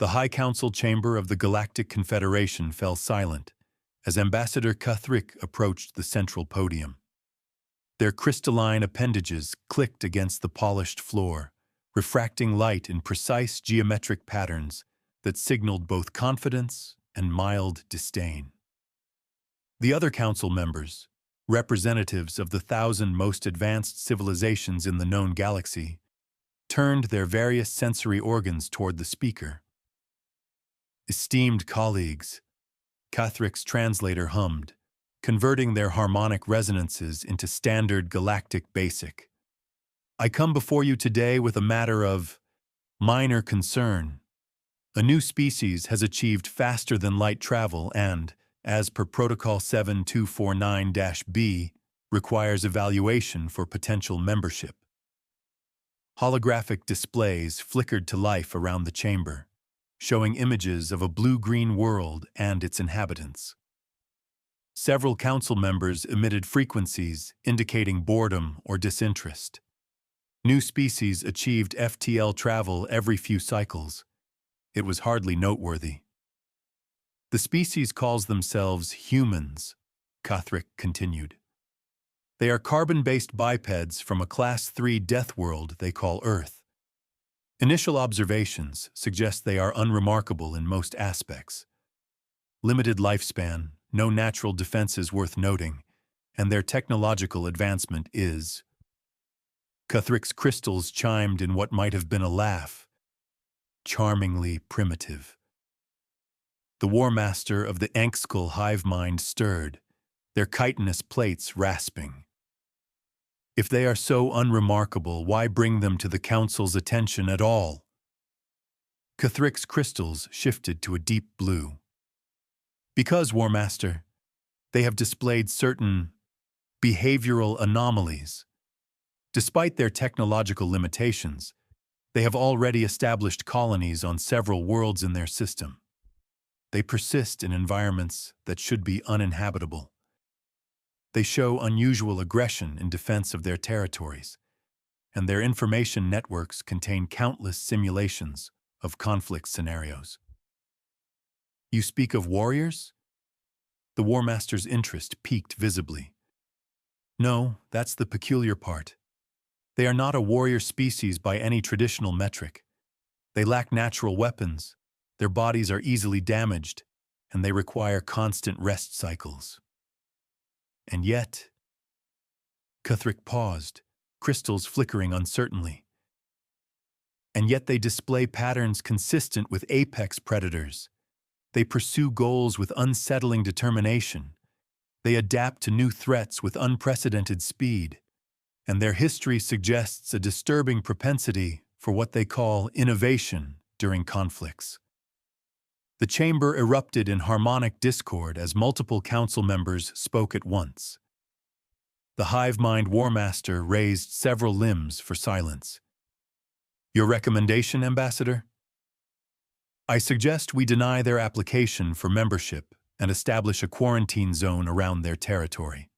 The High Council chamber of the Galactic Confederation fell silent as Ambassador Cuthrick approached the central podium. Their crystalline appendages clicked against the polished floor, refracting light in precise geometric patterns that signaled both confidence and mild disdain. The other council members, representatives of the 1,000 most advanced civilizations in the known galaxy, turned their various sensory organs toward the speaker. "Esteemed colleagues," Cuthrick's translator hummed, converting their harmonic resonances into standard galactic basic. "I come before you today with a matter of minor concern. A new species has achieved faster-than-light travel and, as per Protocol 7249-B, requires evaluation for potential membership." Holographic displays flickered to life around the chamber, showing images of a blue-green world and its inhabitants. Several council members emitted frequencies indicating boredom or disinterest. New species achieved FTL travel every few cycles. It was hardly noteworthy. "The species calls themselves humans," Cuthrick continued. "They are carbon-based bipeds from a Class 3 death world they call Earth. Initial observations suggest they are unremarkable in most aspects. Limited lifespan, no natural defenses worth noting, and their technological advancement is—" Cuthrick's crystals chimed in what might have been a laugh. "Charmingly primitive." The War Master of the Enkskull hive mind stirred, their chitinous plates rasping. "If they are so unremarkable, why bring them to the Council's attention at all?" Cuthrick's crystals shifted to a deep blue. "Because, War Master, they have displayed certain behavioral anomalies. Despite their technological limitations, they have already established colonies on several worlds in their system. They persist in environments that should be uninhabitable. They show unusual aggression in defense of their territories, and their information networks contain countless simulations of conflict scenarios." "You speak of warriors?" The War Master's interest piqued visibly. "No, that's the peculiar part. They are not a warrior species by any traditional metric. They lack natural weapons, their bodies are easily damaged, and they require constant rest cycles. And yet—" Cuthrick paused, crystals flickering uncertainly. "And yet they display patterns consistent with apex predators. They pursue goals with unsettling determination. They adapt to new threats with unprecedented speed. And their history suggests a disturbing propensity for what they call innovation during conflicts." The chamber erupted in harmonic discord as multiple council members spoke at once. The hive-mind War Master raised several limbs for silence. "Your recommendation, Ambassador?" "I suggest we deny their application for membership and establish a quarantine zone around their territory.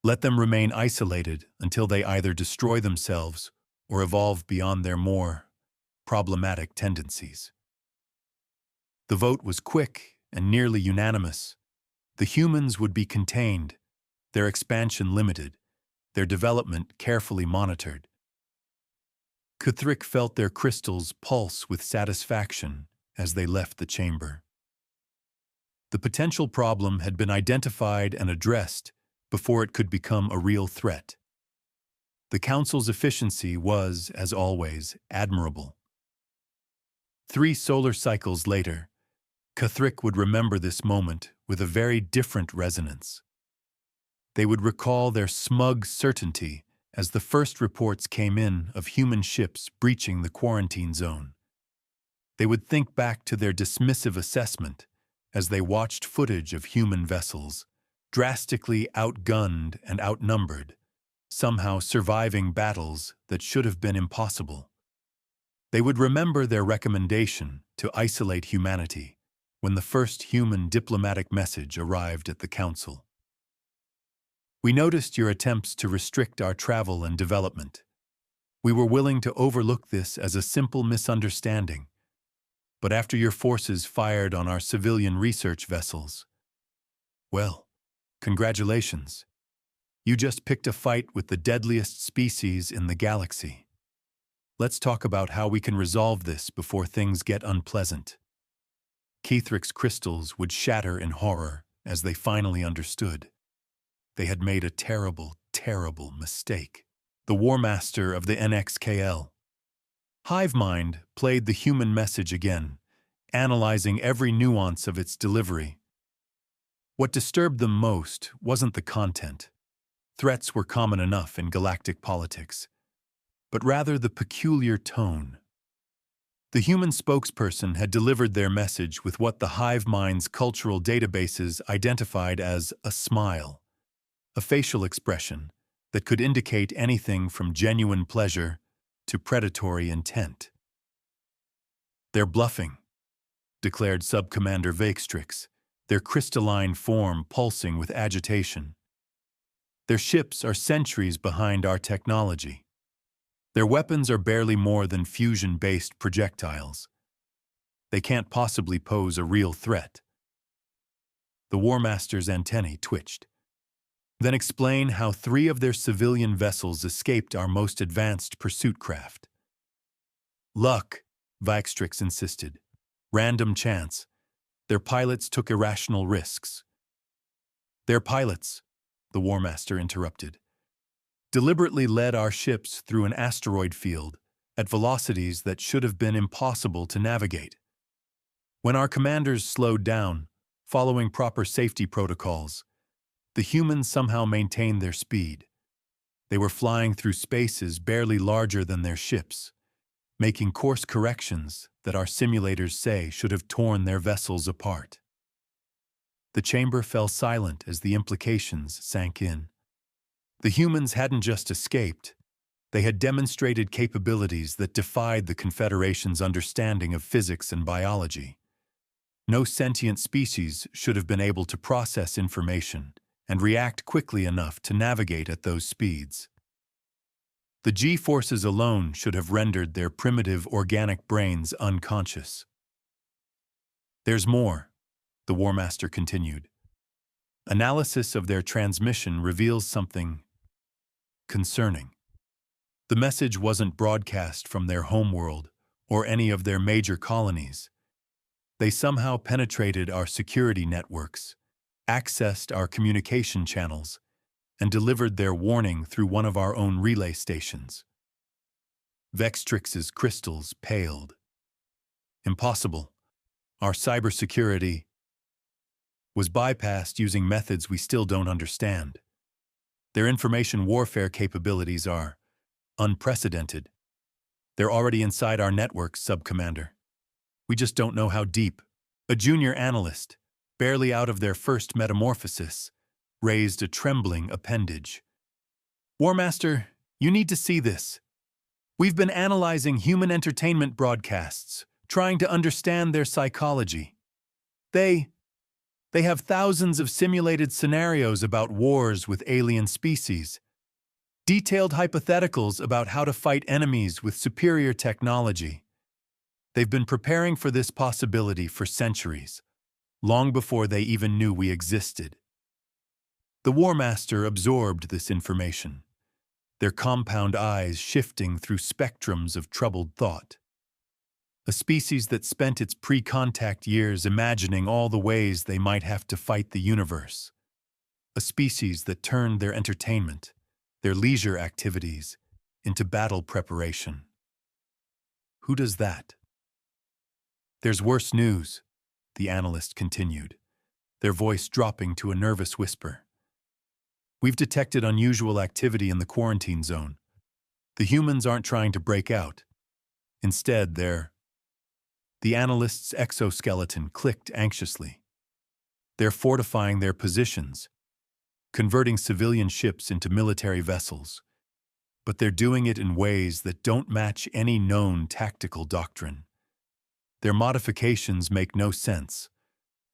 Let them remain isolated until they either destroy themselves or evolve beyond their more problematic tendencies." The vote was quick and nearly unanimous. The humans would be contained, their expansion limited, their development carefully monitored. Cuthrick felt their crystals pulse with satisfaction as they left the chamber. The potential problem had been identified and addressed before it could become a real threat. The Council's efficiency was, as always, admirable. 3 solar cycles later, Cuthrick would remember this moment with a very different resonance. They would recall their smug certainty as the first reports came in of human ships breaching the quarantine zone. They would think back to their dismissive assessment as they watched footage of human vessels, drastically outgunned and outnumbered, somehow surviving battles that should have been impossible. They would remember their recommendation to isolate humanity when the first human diplomatic message arrived at the Council. "We noticed your attempts to restrict our travel and development. We were willing to overlook this as a simple misunderstanding. But after your forces fired on our civilian research vessels, well, congratulations. You just picked a fight with the deadliest species in the galaxy. Let's talk about how we can resolve this before things get unpleasant. Keithrick's crystals would shatter in horror as they finally understood. They had made a terrible, terrible mistake. The War Master of the NXKL. Hivemind played the human message again, analyzing every nuance of its delivery. What disturbed them most wasn't the content. Threats were common enough in galactic politics, but rather the peculiar tone. The human spokesperson had delivered their message with what the Hivemind's cultural databases identified as a smile, a facial expression that could indicate anything from genuine pleasure to predatory intent. "They're bluffing," declared Subcommander Vakestrix, their crystalline form pulsing with agitation. "Their ships are centuries behind our technology. Their weapons are barely more than fusion-based projectiles. They can't possibly pose a real threat." The War Master's antennae twitched. "Then explain how 3 of their civilian vessels escaped our most advanced pursuit craft." "Luck," Vakestrix insisted. "Random chance. Their pilots took irrational risks." "Their pilots," the War Master interrupted, "deliberately led our ships through an asteroid field at velocities that should have been impossible to navigate. When our commanders slowed down, following proper safety protocols, the humans somehow maintained their speed. They were flying through spaces barely larger than their ships, making course corrections that our simulators say should have torn their vessels apart." The chamber fell silent as the implications sank in. The humans hadn't just escaped. They had demonstrated capabilities that defied the Confederation's understanding of physics and biology. No sentient species should have been able to process information and react quickly enough to navigate at those speeds. The G-forces alone should have rendered their primitive organic brains unconscious. "There's more," the War Master continued. "Analysis of their transmission reveals something concerning. The message wasn't broadcast from their homeworld or any of their major colonies. They somehow penetrated our security networks, accessed our communication channels, and delivered their warning through one of our own relay stations." Vextrix's crystals paled. "Impossible. Our cybersecurity was bypassed using methods we still don't understand. Their information warfare capabilities are unprecedented. They're already inside our networks, Subcommander. We just don't know how deep." A junior analyst, barely out of their first metamorphosis, raised a trembling appendage. "War Master, you need to see this. We've been analyzing human entertainment broadcasts, trying to understand their psychology. They have thousands of simulated scenarios about wars with alien species, detailed hypotheticals about how to fight enemies with superior technology. They've been preparing for this possibility for centuries, long before they even knew we existed." The War Master absorbed this information, their compound eyes shifting through spectrums of troubled thought. A species that spent its pre-contact years imagining all the ways they might have to fight the universe. A species that turned their entertainment, their leisure activities, into battle preparation. Who does that? "There's worse news," the analyst continued, their voice dropping to a nervous whisper. "We've detected unusual activity in the quarantine zone. The humans aren't trying to break out. Instead, they're—" The analyst's exoskeleton clicked anxiously. "They're fortifying their positions, converting civilian ships into military vessels. But they're doing it in ways that don't match any known tactical doctrine. Their modifications make no sense,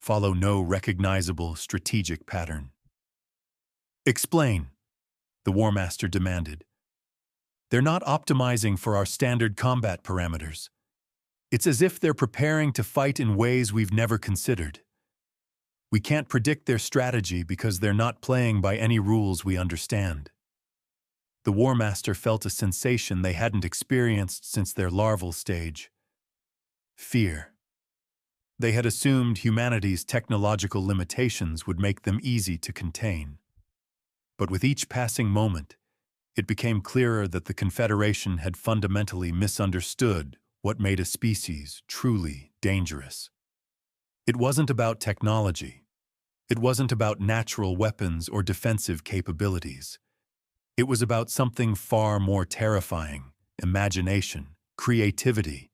follow no recognizable strategic pattern." "Explain," the War Master demanded. "They're not optimizing for our standard combat parameters. It's as if they're preparing to fight in ways we've never considered. We can't predict their strategy because they're not playing by any rules we understand. The War Master felt a sensation they hadn't experienced since their larval stage. Fear. They had assumed humanity's technological limitations would make them easy to contain. But with each passing moment, it became clearer that the Confederation had fundamentally misunderstood what made a species truly dangerous. It wasn't about technology. It wasn't about natural weapons or defensive capabilities. It was about something far more terrifying: imagination, creativity,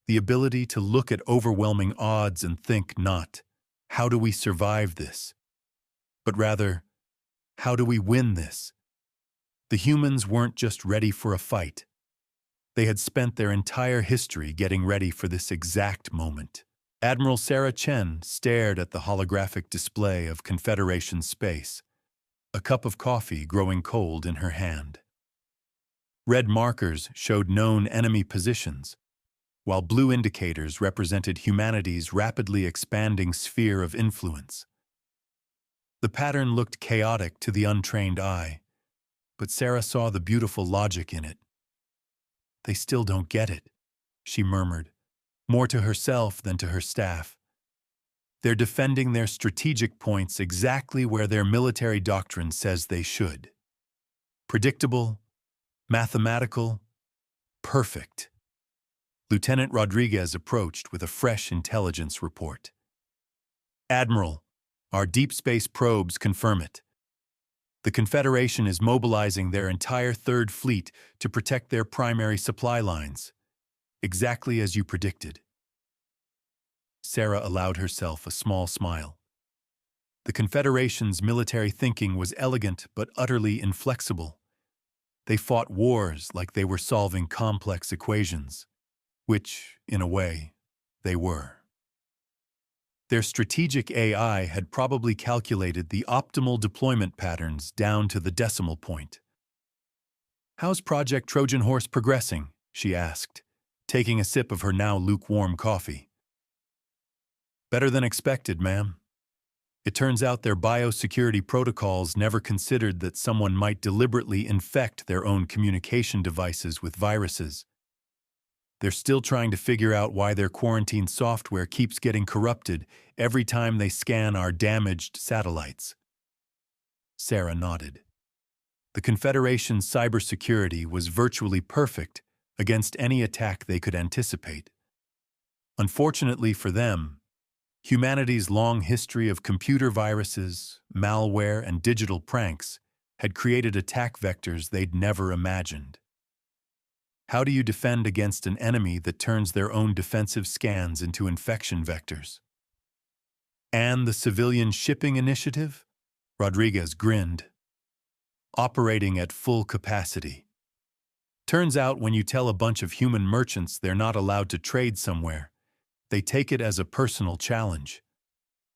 the ability to look at overwhelming odds and think not, "How do we survive this?" but rather, "How do we win this?" The humans weren't just ready for a fight. They had spent their entire history getting ready for this exact moment. Admiral Sarah Chen stared at the holographic display of Confederation space, a cup of coffee growing cold in her hand. Red markers showed known enemy positions, while blue indicators represented humanity's rapidly expanding sphere of influence. The pattern looked chaotic to the untrained eye, but Sarah saw the beautiful logic in it. "They still don't get it," she murmured, more to herself than to her staff. "They're defending their strategic points exactly where their military doctrine says they should. Predictable, mathematical, perfect." Lieutenant Rodriguez approached with a fresh intelligence report. "Admiral, our deep space probes confirm it. The Confederation is mobilizing their entire Third Fleet to protect their primary supply lines, exactly as you predicted." Sarah allowed herself a small smile. The Confederation's military thinking was elegant but utterly inflexible. They fought wars like they were solving complex equations, which, in a way, they were. Their strategic AI had probably calculated the optimal deployment patterns down to the decimal point. "How's Project Trojan Horse progressing?" she asked, taking a sip of her now lukewarm coffee. "Better than expected, ma'am. It turns out their biosecurity protocols never considered that someone might deliberately infect their own communication devices with viruses. They're still trying to figure out why their quarantine software keeps getting corrupted every time they scan our damaged satellites." Sarah nodded. The Confederation's cybersecurity was virtually perfect against any attack they could anticipate. Unfortunately for them, humanity's long history of computer viruses, malware, and digital pranks had created attack vectors they'd never imagined. How do you defend against an enemy that turns their own defensive scans into infection vectors? "And the civilian shipping initiative?" Rodriguez grinned. "Operating at full capacity. Turns out when you tell a bunch of human merchants they're not allowed to trade somewhere, they take it as a personal challenge.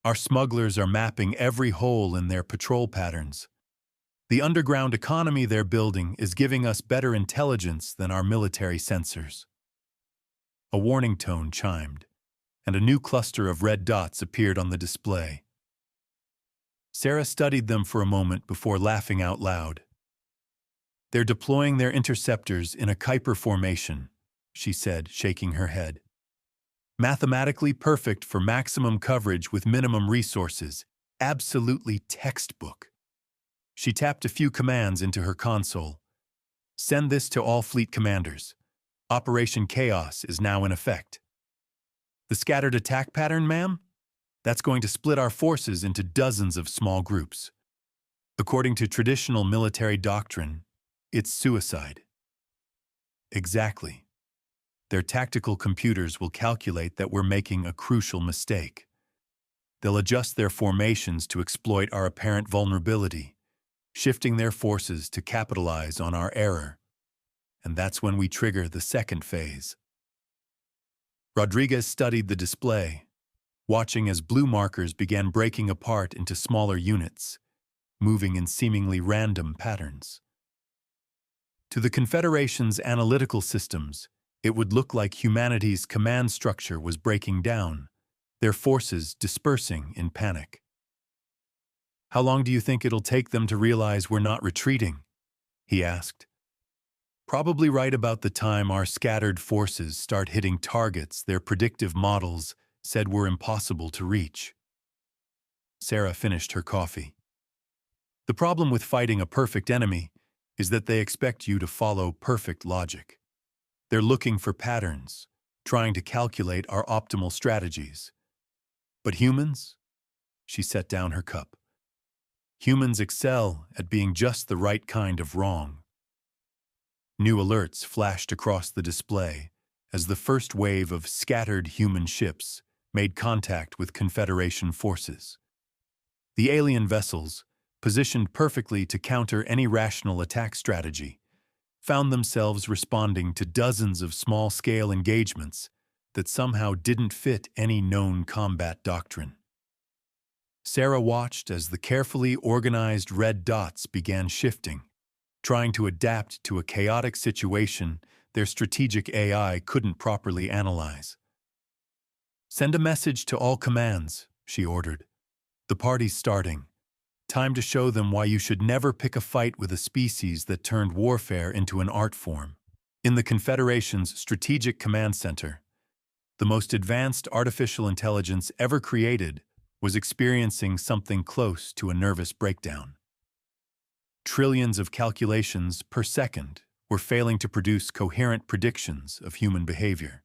Our smugglers are mapping every hole in their patrol patterns. The underground economy they're building is giving us better intelligence than our military sensors." A warning tone chimed, and a new cluster of red dots appeared on the display. Sarah studied them for a moment before laughing out loud. "They're deploying their interceptors in a Kuiper formation," she said, shaking her head. "Mathematically perfect for maximum coverage with minimum resources. Absolutely textbook." She tapped a few commands into her console. "Send this to all fleet commanders. Operation Chaos is now in effect." "The scattered attack pattern, ma'am? That's going to split our forces into dozens of small groups. According to traditional military doctrine, it's suicide." "Exactly. Their tactical computers will calculate that we're making a crucial mistake. They'll adjust their formations to exploit our apparent vulnerability, shifting their forces to capitalize on our error. And that's when we trigger the second phase." Rodriguez studied the display, watching as blue markers began breaking apart into smaller units, moving in seemingly random patterns. To the Confederation's analytical systems, It would look like humanity's command structure was breaking down, their forces dispersing in panic. "How long do you think it'll take them to realize we're not retreating?" he asked. "Probably right about the time our scattered forces start hitting targets their predictive models said were impossible to reach." Sarah finished her coffee. "The problem with fighting a perfect enemy is that they expect you to follow perfect logic. They're looking for patterns, trying to calculate our optimal strategies. But humans?" She set down her cup. "Humans excel at being just the right kind of wrong." New alerts flashed across the display as the first wave of scattered human ships made contact with Confederation forces. The alien vessels, positioned perfectly to counter any rational attack strategy, found themselves responding to dozens of small-scale engagements that somehow didn't fit any known combat doctrine. Sarah watched as the carefully organized red dots began shifting, trying to adapt to a chaotic situation their strategic AI couldn't properly analyze. "Send a message to all commands," she ordered. "The party's starting. Time to show them why you should never pick a fight with a species that turned warfare into an art form." In the Confederation's Strategic Command Center, the most advanced artificial intelligence ever created was experiencing something close to a nervous breakdown. Trillions of calculations per second were failing to produce coherent predictions of human behavior.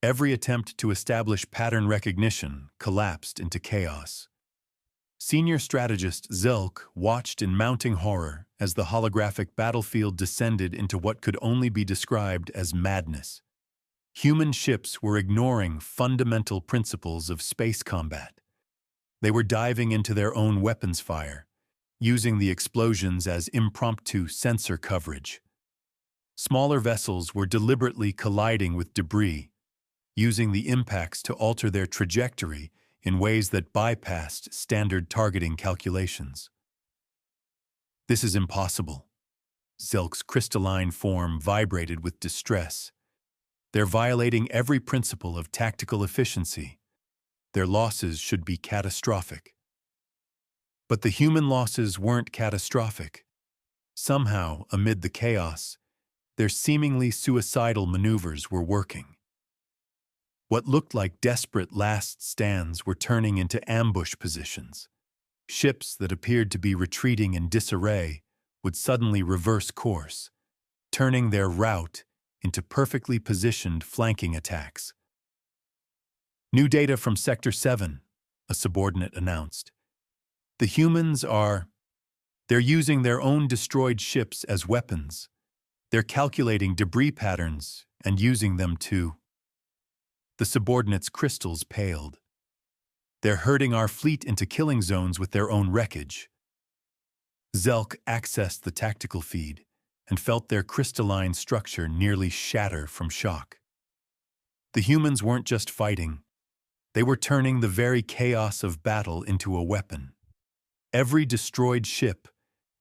Every attempt to establish pattern recognition collapsed into chaos. Senior strategist Zilk watched in mounting horror as the holographic battlefield descended into what could only be described as madness. Human ships were ignoring fundamental principles of space combat. They were diving into their own weapons fire, using the explosions as impromptu sensor coverage. Smaller vessels were deliberately colliding with debris, using the impacts to alter their trajectory in ways that bypassed standard targeting calculations. "This is impossible." Zilk's crystalline form vibrated with distress. "They're violating every principle of tactical efficiency. Their losses should be catastrophic." But the human losses weren't catastrophic. Somehow, amid the chaos, their seemingly suicidal maneuvers were working. What looked like desperate last stands were turning into ambush positions. Ships that appeared to be retreating in disarray would suddenly reverse course, turning their rout into perfectly positioned flanking attacks. "New data from Sector 7, a subordinate announced. "The humans they're using their own destroyed ships as weapons. They're calculating debris patterns and using them to—" The subordinate's crystals paled. "They're herding our fleet into killing zones with their own wreckage." Zelk accessed the tactical feed and felt their crystalline structure nearly shatter from shock. The humans weren't just fighting. They were turning the very chaos of battle into a weapon. Every destroyed ship,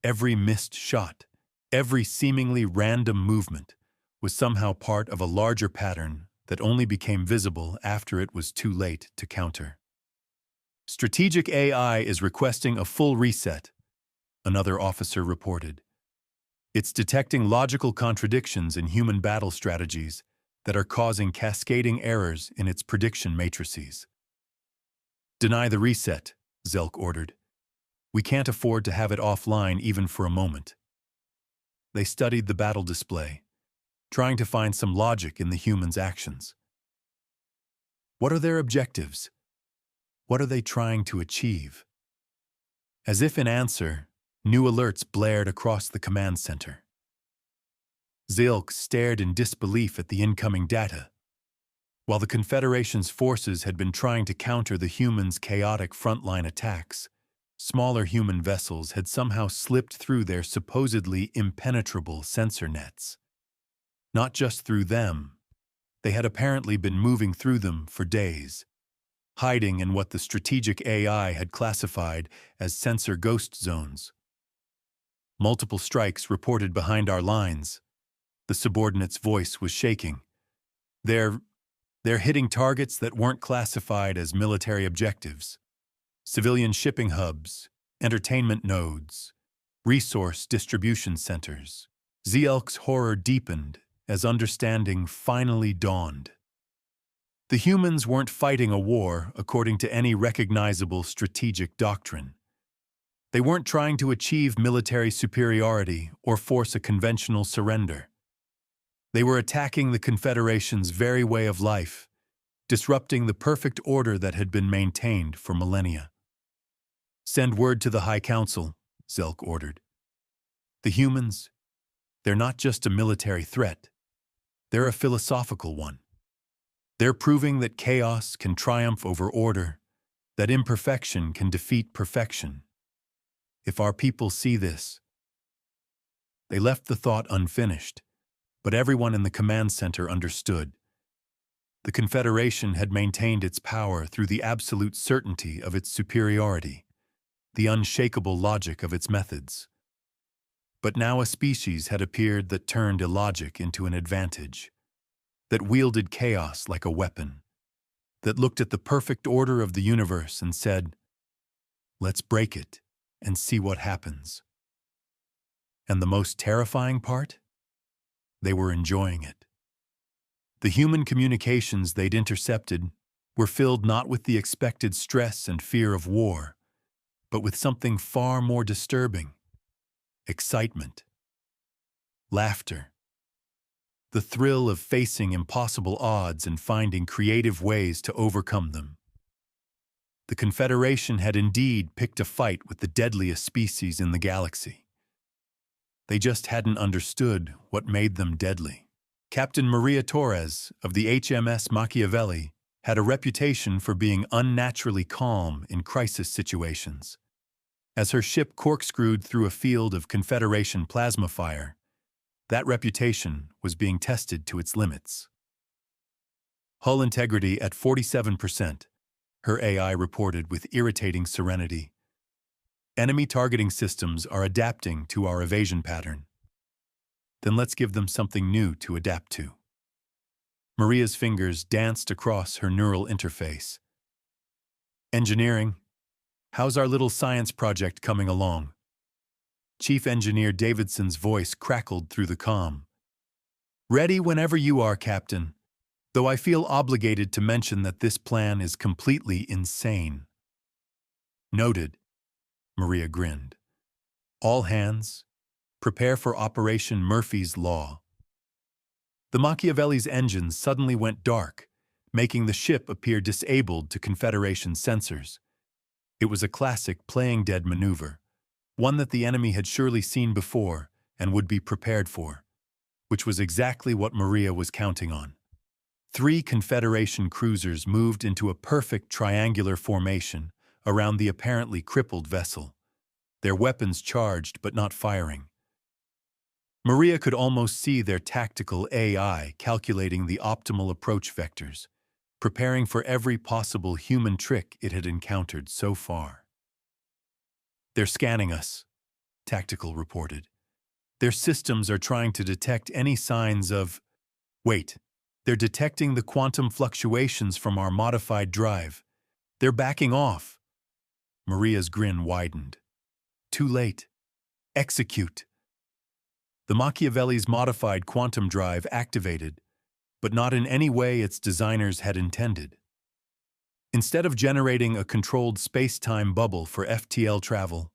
every missed shot, every seemingly random movement was somehow part of a larger pattern that only became visible after it was too late to counter. "Strategic AI is requesting a full reset," another officer reported. "It's detecting logical contradictions in human battle strategies that are causing cascading errors in its prediction matrices." "Deny the reset," Zelk ordered. "We can't afford to have it offline even for a moment." They studied the battle display, trying to find some logic in the humans' actions. What are their objectives? What are they trying to achieve? As if in answer, new alerts blared across the command center. Zilk stared in disbelief at the incoming data. While the Confederation's forces had been trying to counter the humans' chaotic frontline attacks, smaller human vessels had somehow slipped through their supposedly impenetrable sensor nets. Not just through them, they had apparently been moving through them for days, hiding in what the strategic AI had classified as sensor ghost zones. "Multiple strikes reported behind our lines." The subordinate's voice was shaking. They're, they're hitting targets that weren't classified as military objectives. Civilian shipping hubs, entertainment nodes, resource distribution centers. Zelk's horror deepened as understanding finally dawned. The humans weren't fighting a war according to any recognizable strategic doctrine. They weren't trying to achieve military superiority or force a conventional surrender. They were attacking the Confederation's very way of life, disrupting the perfect order that had been maintained for millennia. "Send word to the High Council," Zelk ordered. "The humans, they're not just a military threat. They're a philosophical one. They're proving that chaos can triumph over order, that imperfection can defeat perfection. If our people see this..." They left the thought unfinished, but everyone in the command center understood. The Confederation had maintained its power through the absolute certainty of its superiority, the unshakable logic of its methods. But now a species had appeared that turned illogic into an advantage, that wielded chaos like a weapon, that looked at the perfect order of the universe and said, "Let's break it and see what happens." And the most terrifying part? They were enjoying it. The human communications they'd intercepted were filled not with the expected stress and fear of war, but with something far more disturbing: excitement, laughter, the thrill of facing impossible odds and finding creative ways to overcome them. The Confederation had indeed picked a fight with the deadliest species in the galaxy. They just hadn't understood what made them deadly. Captain Maria Torres of the HMS Machiavelli had a reputation for being unnaturally calm in crisis situations. As her ship corkscrewed through a field of Confederation plasma fire, that reputation was being tested to its limits. Hull integrity at 47%, her AI reported with irritating serenity. Enemy targeting systems are adapting to our evasion pattern. Then let's give them something new to adapt to. Maria's fingers danced across her neural interface. "Engineering, how's our little science project coming along?" Chief Engineer Davidson's voice crackled through the comm. "Ready whenever you are, Captain, though I feel obligated to mention that this plan is completely insane." "Noted," Maria grinned. "All hands, prepare for Operation Murphy's Law." The Machiavelli's engines suddenly went dark, making the ship appear disabled to Confederation sensors. It was a classic playing dead maneuver, one that the enemy had surely seen before and would be prepared for, which was exactly what Maria was counting on. 3 Confederation cruisers moved into a perfect triangular formation around the apparently crippled vessel, their weapons charged but not firing. Maria could almost see their tactical AI calculating the optimal approach vectors, preparing for every possible human trick it had encountered so far. "They're scanning us," Tactical reported. "Their systems are trying to detect any signs of..." "Wait, they're detecting the quantum fluctuations from our modified drive. They're backing off." Maria's grin widened. "Too late. Execute." The Machiavelli's modified quantum drive activated, but not in any way its designers had intended. Instead of generating a controlled space-time bubble for FTL travel,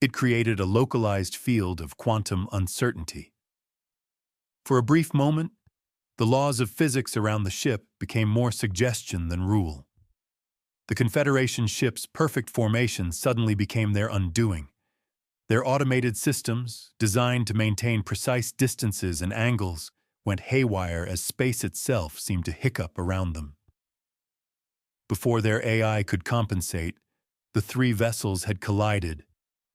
it created a localized field of quantum uncertainty. For a brief moment, the laws of physics around the ship became more suggestion than rule. The Confederation ship's perfect formation suddenly became their undoing. Their automated systems, designed to maintain precise distances and angles, went haywire as space itself seemed to hiccup around them. Before their AI could compensate, the 3 vessels had collided,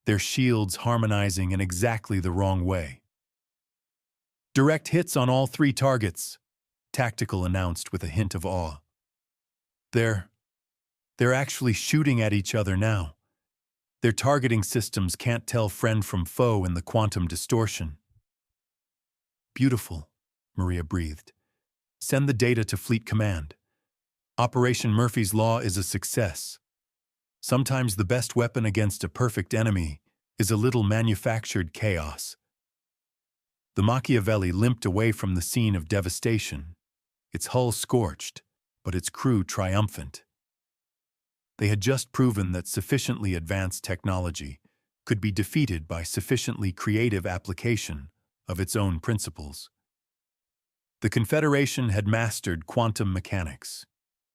their shields harmonizing in exactly the wrong way. "Direct hits on all 3 targets," Tactical announced with a hint of awe. They're actually shooting at each other now. Their targeting systems can't tell friend from foe in the quantum distortion." "Beautiful," Maria breathed. Send the data to Fleet Command. Operation Murphy's Law is a success. Sometimes the best weapon against a perfect enemy is a little manufactured chaos. The Machiavelli limped away from the scene of devastation, its hull scorched, but its crew triumphant. They had just proven that sufficiently advanced technology could be defeated by sufficiently creative application of its own principles. The Confederation had mastered quantum mechanics.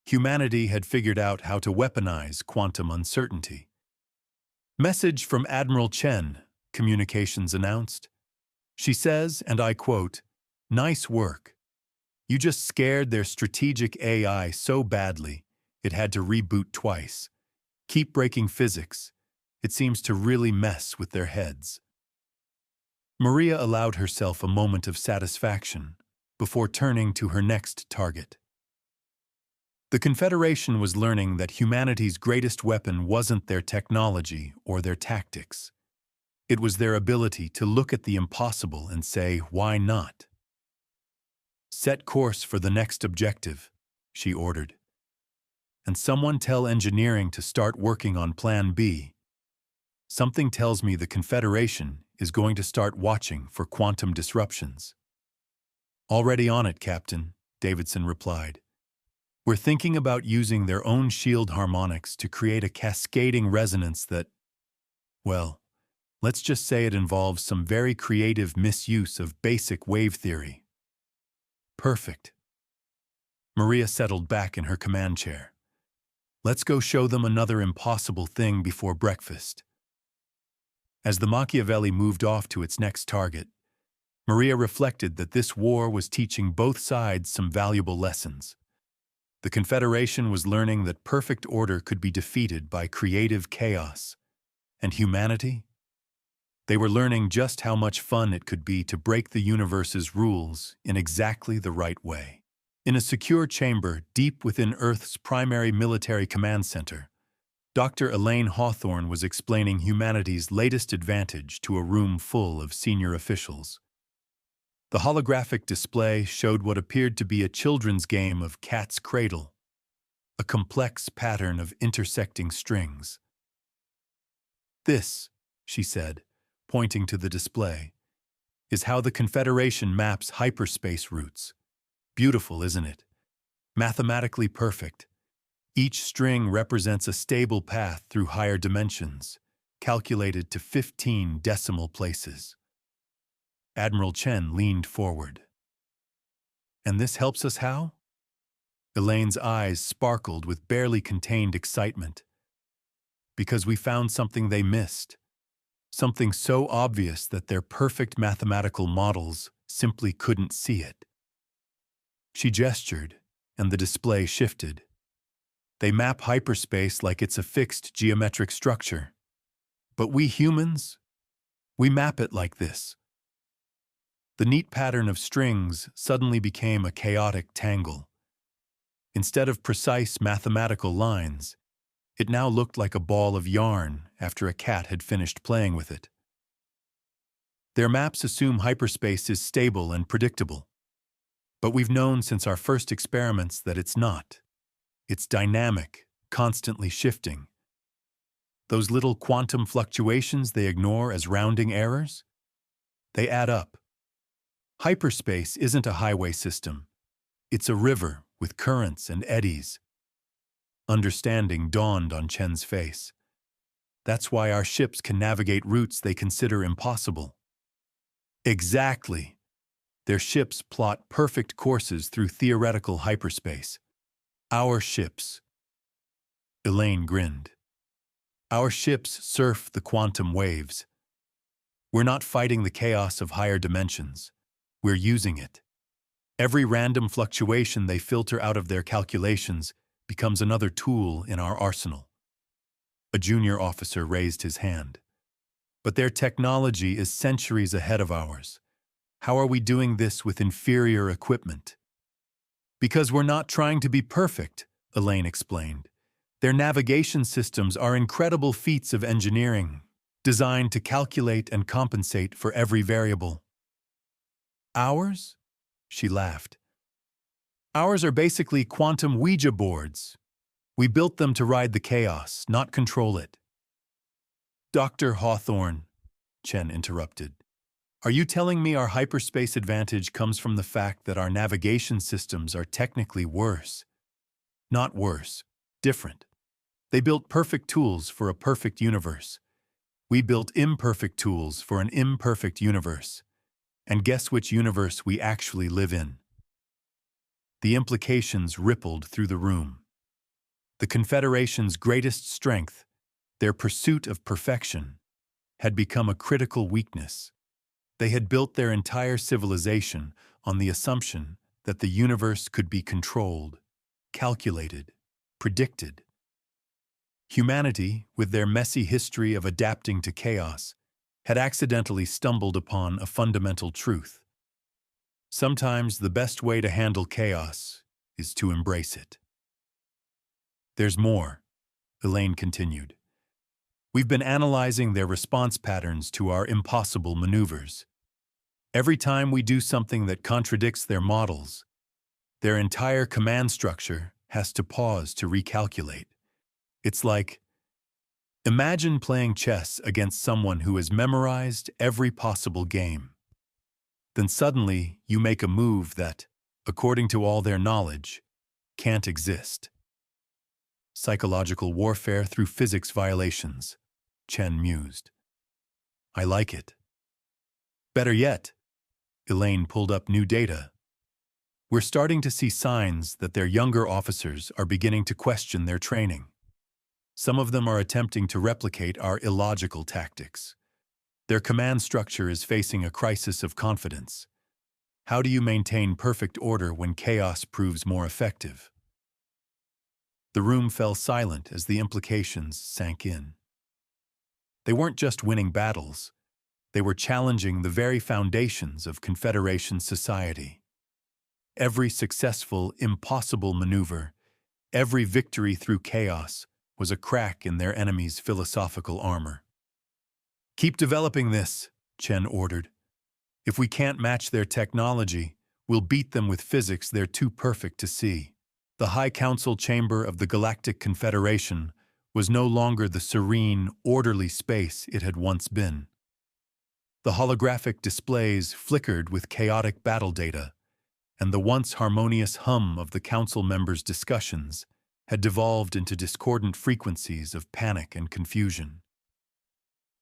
Humanity had figured out how to weaponize quantum uncertainty. Message from Admiral Chen, communications announced. She says, and I quote, "Nice work. You just scared their strategic AI so badly, it had to reboot twice. Keep breaking physics. It seems to really mess with their heads." Maria allowed herself a moment of satisfaction before turning to her next target. The Confederation was learning that humanity's greatest weapon wasn't their technology or their tactics. It was their ability to look at the impossible and say, why not? "Set course for the next objective," she ordered. "And someone tell engineering to start working on Plan B. Something tells me the Confederation is going to start watching for quantum disruptions." "Already on it, Captain," Davidson replied. "We're thinking about using their own shield harmonics to create a cascading resonance that, well, let's just say it involves some very creative misuse of basic wave theory." "Perfect." Maria settled back in her command chair. "Let's go show them another impossible thing before breakfast." As the Machiavelli moved off to its next target, Maria reflected that this war was teaching both sides some valuable lessons. The Confederation was learning that perfect order could be defeated by creative chaos. And humanity? They were learning just how much fun it could be to break the universe's rules in exactly the right way. In a secure chamber deep within Earth's primary military command center, Dr. Elaine Hawthorne was explaining humanity's latest advantage to a room full of senior officials. The holographic display showed what appeared to be a children's game of cat's cradle, a complex pattern of intersecting strings. "This," she said, pointing to the display, "is how the Confederation maps hyperspace routes. Beautiful, isn't it? Mathematically perfect. Each string represents a stable path through higher dimensions, calculated to 15 decimal places." Admiral Chen leaned forward. "And this helps us how?" Elaine's eyes sparkled with barely contained excitement. "Because we found something they missed. Something so obvious that their perfect mathematical models simply couldn't see it." She gestured, and the display shifted. "They map hyperspace like it's a fixed geometric structure. But we humans, we map it like this." The neat pattern of strings suddenly became a chaotic tangle. Instead of precise mathematical lines, it now looked like a ball of yarn after a cat had finished playing with it. "Their maps assume hyperspace is stable and predictable. But we've known since our first experiments that it's not. It's dynamic, constantly shifting. Those little quantum fluctuations they ignore as rounding errors? They add up. Hyperspace isn't a highway system. It's a river with currents and eddies." Understanding dawned on Chen's face. "That's why our ships can navigate routes they consider impossible." "Exactly. Their ships plot perfect courses through theoretical hyperspace. Our ships." Elaine grinned. "Our ships surf the quantum waves. We're not fighting the chaos of higher dimensions. We're using it. Every random fluctuation they filter out of their calculations becomes another tool in our arsenal." A junior officer raised his hand. "But their technology is centuries ahead of ours. How are we doing this with inferior equipment?" "Because we're not trying to be perfect," Elaine explained. "Their navigation systems are incredible feats of engineering, designed to calculate and compensate for every variable." "Ours?" She laughed. Ours are basically quantum Ouija boards. We built them to ride the chaos, not control it. Dr. Hawthorne, Chen interrupted. Are you telling me our hyperspace advantage comes from the fact that our navigation systems are technically worse? Not worse, different. They built perfect tools for a perfect universe. We built imperfect tools for an imperfect universe. And guess which universe we actually live in? The implications rippled through the room. The Confederation's greatest strength, their pursuit of perfection, had become a critical weakness. They had built their entire civilization on the assumption that the universe could be controlled, calculated, predicted. Humanity, with their messy history of adapting to chaos, had accidentally stumbled upon a fundamental truth. Sometimes the best way to handle chaos is to embrace it. There's more, Elaine continued. We've been analyzing their response patterns to our impossible maneuvers. Every time we do something that contradicts their models, their entire command structure has to pause to recalculate. It's like, imagine playing chess against someone who has memorized every possible game. Then suddenly you make a move that, according to all their knowledge, can't exist. Psychological warfare through physics violations, Chen mused. I like it. Better yet, Elaine pulled up new data. We're starting to see signs that their younger officers are beginning to question their training. Some of them are attempting to replicate our illogical tactics. Their command structure is facing a crisis of confidence. How do you maintain perfect order when chaos proves more effective? The room fell silent as the implications sank in. They weren't just winning battles. They were challenging the very foundations of Confederation society. Every successful, impossible maneuver, every victory through chaos, was a crack in their enemy's philosophical armor. Keep developing this, Chen ordered. If we can't match their technology, we'll beat them with physics they're too perfect to see. The High Council chamber of the Galactic Confederation was no longer the serene, orderly space it had once been. The holographic displays flickered with chaotic battle data, and the once harmonious hum of the council members' discussions had devolved into discordant frequencies of panic and confusion.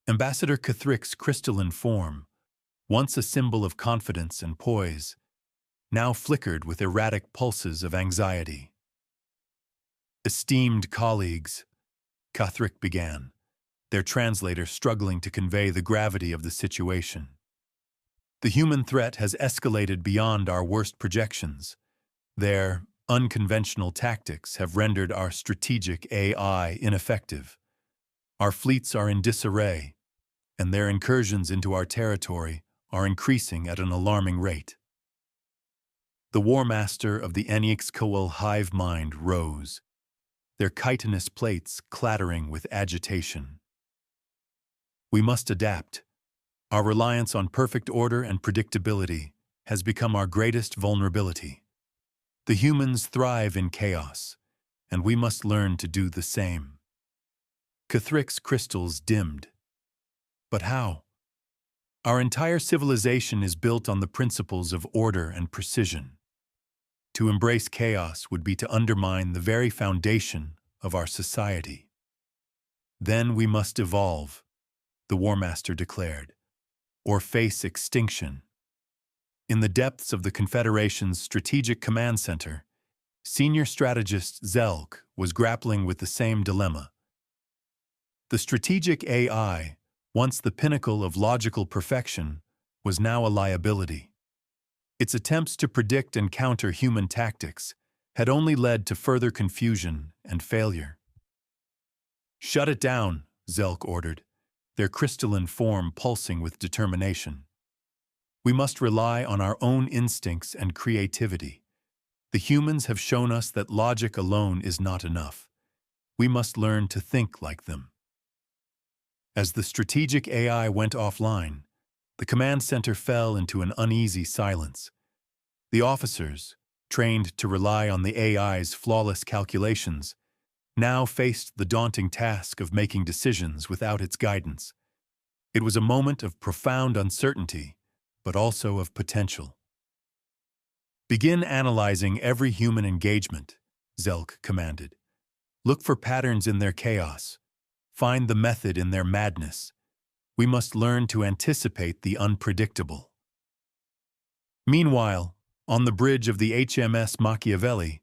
Ambassador Cathric's crystalline form, once a symbol of confidence and poise, now flickered with erratic pulses of anxiety. Esteemed colleagues, Cathric began, their translator struggling to convey the gravity of the situation. The human threat has escalated beyond our worst projections. Their unconventional tactics have rendered our strategic AI ineffective. Our fleets are in disarray, and their incursions into our territory are increasing at an alarming rate. The War Master of the Eniexcoel hive mind rose, their chitinous plates clattering with agitation. We must adapt. Our reliance on perfect order and predictability has become our greatest vulnerability. The humans thrive in chaos, and we must learn to do the same. Cathric's crystals dimmed. But how? Our entire civilization is built on the principles of order and precision. To embrace chaos would be to undermine the very foundation of our society. Then we must evolve, the War Master declared, or face extinction. In the depths of the Confederation's Strategic Command Center, senior strategist Zelk was grappling with the same dilemma. The strategic AI, once the pinnacle of logical perfection, was now a liability. Its attempts to predict and counter human tactics had only led to further confusion and failure. Shut it down, Zelk ordered, their crystalline form pulsing with determination. We must rely on our own instincts and creativity. The humans have shown us that logic alone is not enough. We must learn to think like them. As the strategic AI went offline, the command center fell into an uneasy silence. The officers, trained to rely on the AI's flawless calculations, now faced the daunting task of making decisions without its guidance. It was a moment of profound uncertainty, but also of potential. Begin analyzing every human engagement, Zelk commanded. Look for patterns in their chaos. Find the method in their madness. We must learn to anticipate the unpredictable. Meanwhile, on the bridge of the HMS Machiavelli,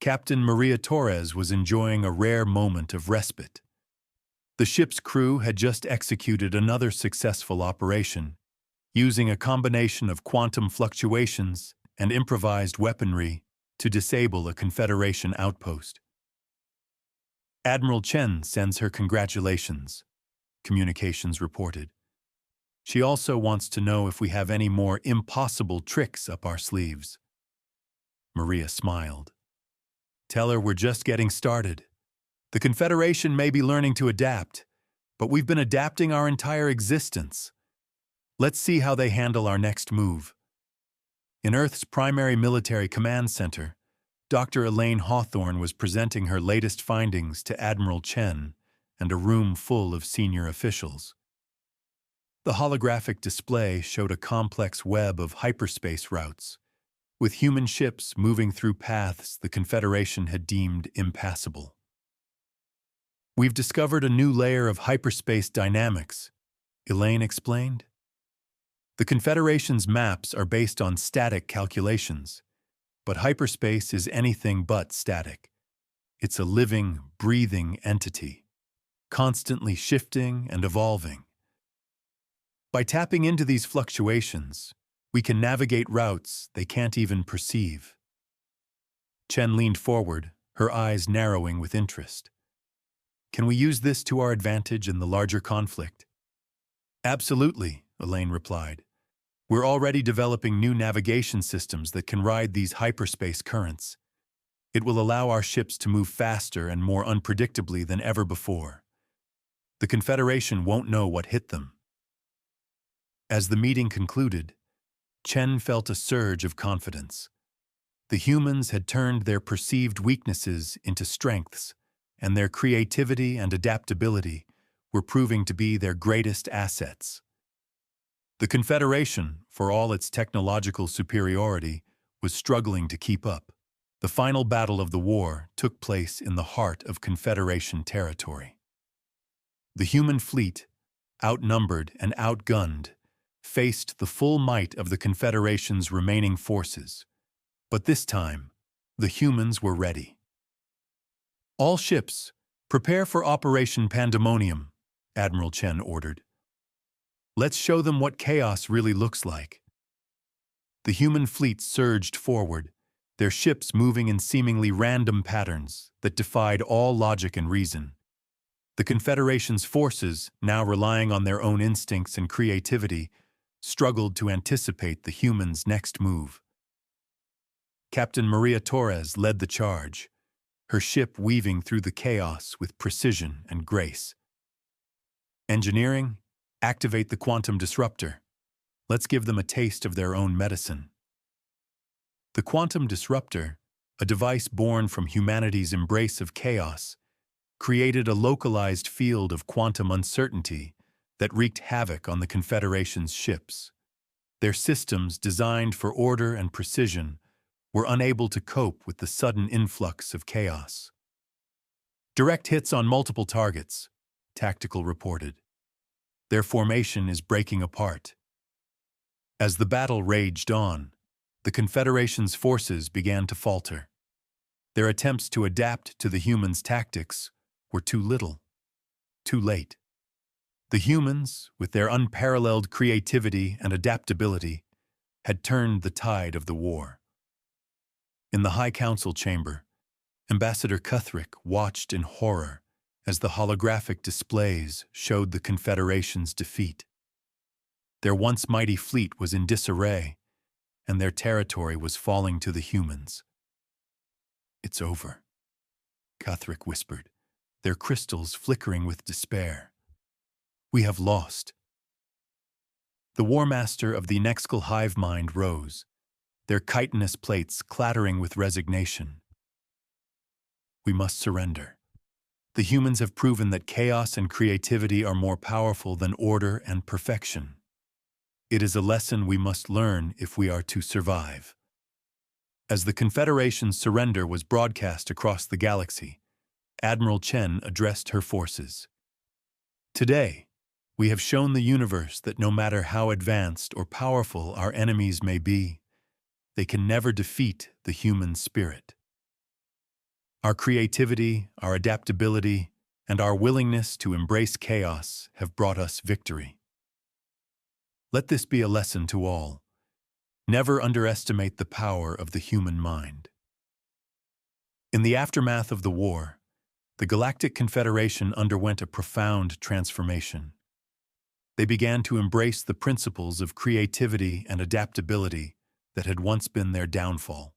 Captain Maria Torres was enjoying a rare moment of respite. The ship's crew had just executed another successful operation, using a combination of quantum fluctuations and improvised weaponry to disable a Confederation outpost. Admiral Chen sends her congratulations, communications reported. She also wants to know if we have any more impossible tricks up our sleeves. Maria smiled. Tell her we're just getting started. The Confederation may be learning to adapt, but we've been adapting our entire existence. Let's see how they handle our next move. In Earth's primary military command center, Dr. Elaine Hawthorne was presenting her latest findings to Admiral Chen and a room full of senior officials. The holographic display showed a complex web of hyperspace routes, with human ships moving through paths the Confederation had deemed impassable. We've discovered a new layer of hyperspace dynamics, Elaine explained. The Confederation's maps are based on static calculations, but hyperspace is anything but static. It's a living, breathing entity, constantly shifting and evolving. By tapping into these fluctuations, we can navigate routes they can't even perceive. Chen leaned forward, her eyes narrowing with interest. Can we use this to our advantage in the larger conflict? Absolutely, Elaine replied. We're already developing new navigation systems that can ride these hyperspace currents. It will allow our ships to move faster and more unpredictably than ever before. The Confederation won't know what hit them. As the meeting concluded, Chen felt a surge of confidence. The humans had turned their perceived weaknesses into strengths, and their creativity and adaptability were proving to be their greatest assets. The Confederation, for all its technological superiority, was struggling to keep up. The final battle of the war took place in the heart of Confederation territory. The human fleet, outnumbered and outgunned, faced the full might of the Confederation's remaining forces. But this time, the humans were ready. All ships, prepare for Operation Pandemonium, Admiral Chen ordered. Let's show them what chaos really looks like. The human fleet surged forward, their ships moving in seemingly random patterns that defied all logic and reason. The Confederation's forces, now relying on their own instincts and creativity, struggled to anticipate the humans' next move. Captain Maria Torres led the charge, her ship weaving through the chaos with precision and grace. Engineering, activate the quantum disruptor. Let's give them a taste of their own medicine. The quantum disruptor, a device born from humanity's embrace of chaos, created a localized field of quantum uncertainty that wreaked havoc on the Confederation's ships. Their systems, designed for order and precision, were unable to cope with the sudden influx of chaos. Direct hits on multiple targets, Tactical reported. Their formation is breaking apart. As the battle raged on, the Confederation's forces began to falter. Their attempts to adapt to the humans' tactics were too little, too late. The humans, with their unparalleled creativity and adaptability, had turned the tide of the war. In the High Council chamber, Ambassador Cuthrick watched in horror as the holographic displays showed the Confederation's defeat. Their once mighty fleet was in disarray, and their territory was falling to the humans. It's over, Cuthrick whispered, their crystals flickering with despair. We have lost. The War Master of the Nexcal hive mind rose, their chitinous plates clattering with resignation. We must surrender. The humans have proven that chaos and creativity are more powerful than order and perfection. It is a lesson we must learn if we are to survive. As the Confederation's surrender was broadcast across the galaxy, Admiral Chen addressed her forces. Today, we have shown the universe that no matter how advanced or powerful our enemies may be, they can never defeat the human spirit. Our creativity, our adaptability, and our willingness to embrace chaos have brought us victory. Let this be a lesson to all. Never underestimate the power of the human mind. In the aftermath of the war, the Galactic Confederation underwent a profound transformation. They began to embrace the principles of creativity and adaptability that had once been their downfall.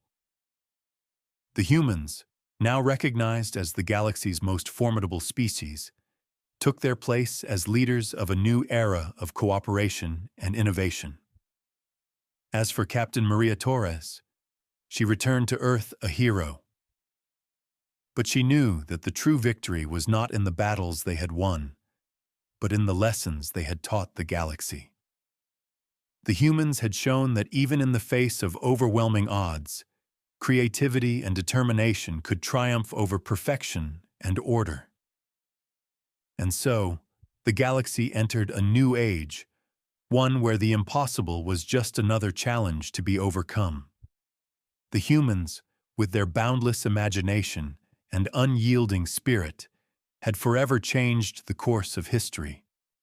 The humans, now recognized as the galaxy's most formidable species, took their place as leaders of a new era of cooperation and innovation. As for Captain Maria Torres, she returned to Earth a hero. But she knew that the true victory was not in the battles they had won, but in the lessons they had taught the galaxy. The humans had shown that even in the face of overwhelming odds, creativity and determination could triumph over perfection and order. And so, the galaxy entered a new age, one where the impossible was just another challenge to be overcome. The humans, with their boundless imagination and unyielding spirit, had forever changed the course of history.